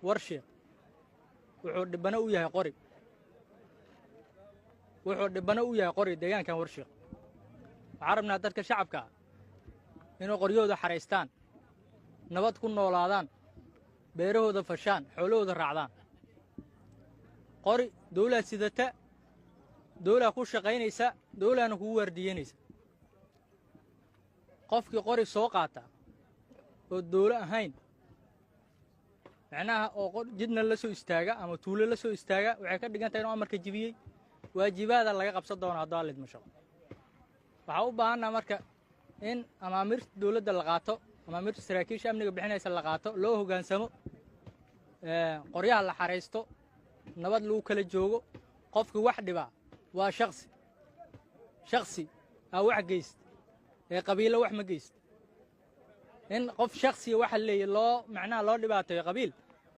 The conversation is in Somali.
warshiiq wuxuu dhibano u yahay qori wuxuu dhibano u yahay qori deegaankan warshiiq waxaan rabnaa dadka shacabka ah inuu qoryahooda xaraystaan nabad ku noolaadaan beerahooda fashaan xoolahooda raacdaan qori dawlad sidata dawlad ku shaqaynaysa dawladna kugu waardiyeynaysa qofkii qori soo qaata oo dawlad ahayn macnaha oo jidna la soo istaaga ama tuulo la soo istaaga waxay ka dhigan tahay inuu amarka jibiyey waajibaada laga qabsan doono haddii aan lidmo shaqo waxaa u baahanaa marka in amaamirta dawladda la qaato amaamirta saraakiisha amniga bixinaysa la qaato loo hoggaansamo qoryaha la xaraysto nabad lagu kala joogo qofkii wax dhibaa waa shaksi aa wax geysta ee qabiilo wax ma geysta in qof shaksiya waxa leeyahay loo macnaha loo dhibaateeyo qabiil